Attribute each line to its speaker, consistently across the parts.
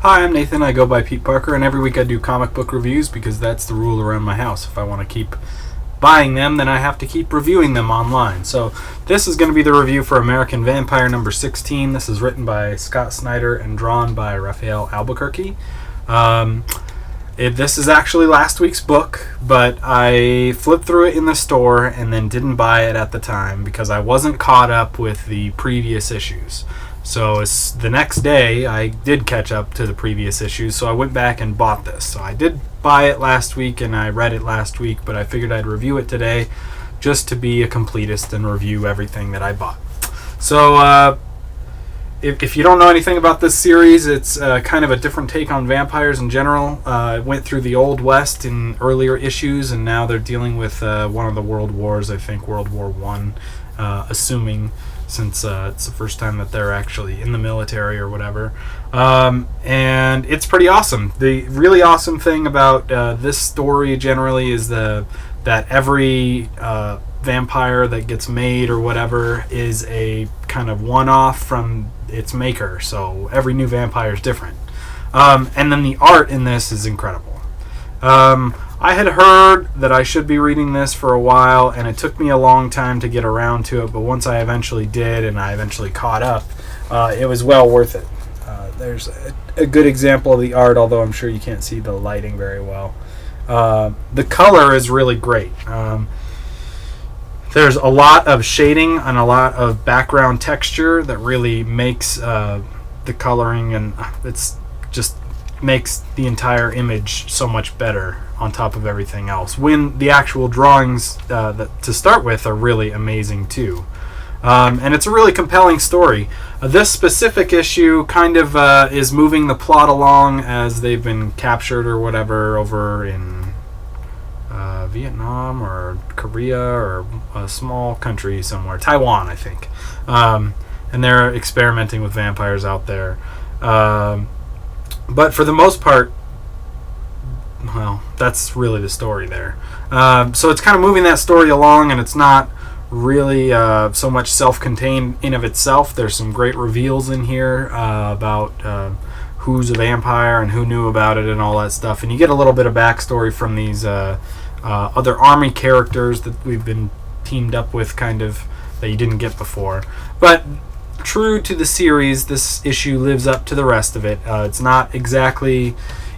Speaker 1: Hi, I'm Nathan. I go by Peteparker, and every week I do comic book reviews because that's the rule around my house. If I want to keep buying them, then I have to keep reviewing them online. So this is going to be the review for American Vampire number 16. This is written by Scott Snyder and drawn by Raphael Albuquerque. This is actually last week's book, but I flipped through it in the store and then didn't buy it at the time because I wasn't caught up with the previous issues. So the next day, I did catch up to the previous issues, so I went back and bought this. So I did buy it last week, and I read it last week, but I figured I'd review it today just to be a completist and review everything that I bought. So if you don't know anything about this series, it's kind of a different take on vampires in general. It went through the Old West in earlier issues, and now they're dealing with one of the world wars, I think World War One, assuming, since it's the first time that they're actually in the military or whatever. And it's pretty awesome. The really awesome thing about this story generally is that every vampire that gets made or whatever is a kind of one-off from its maker. So every new vampire is different. And then the art in this is incredible. I had heard that I should be reading this for a while, and it took me a long time to get around to it, but once I eventually did and I eventually caught up, it was well worth it. There's a good example of the art, although I'm sure you can't see the lighting very well. The color is really great. There's a lot of shading and a lot of background texture that really makes the coloring, and it's just makes the entire image so much better on top of everything else, when the actual drawings to start with are really amazing too. And it's a really compelling story. This specific issue kind of is moving the plot along as they've been captured or whatever over in Vietnam or Korea or a small country somewhere, Taiwan I think, and they're experimenting with vampires out there. But for the most part, well, that's really the story there. So it's kind of moving that story along, and it's not really so much self-contained in of itself. There's some great reveals in here about who's a vampire and who knew about it and all that stuff. And you get a little bit of backstory from these other army characters that we've been teamed up with, kind of, that you didn't get before. But true to the series, this issue lives up to the rest of it. It's not exactly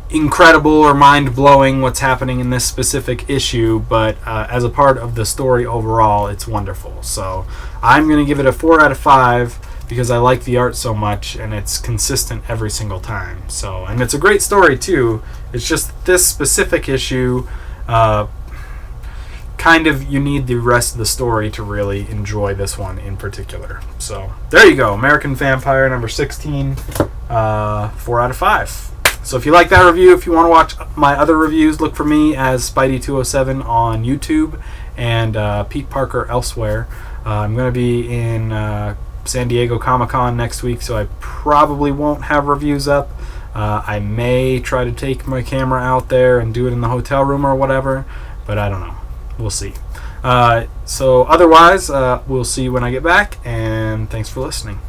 Speaker 1: incredible or mind-blowing what's happening in this specific issue, but as a part of the story overall, it's wonderful. So I'm going to give it a 4 out of 5 because I like the art so much, and it's consistent every single time. So, and it's a great story too. It's just this specific issue, kind of, you need the rest of the story to really enjoy this one in particular. So there you go, American Vampire number 16, 4 out of 5. So if you like that review, if you want to watch my other reviews, look for me as Spidey207 on YouTube and Peteparker elsewhere. I'm going to be in San Diego Comic-Con next week, so I probably won't have reviews up. I may try to take my camera out there and do it in the hotel room or whatever, but I don't know. We'll see. So otherwise, we'll see you when I get back, and thanks for listening.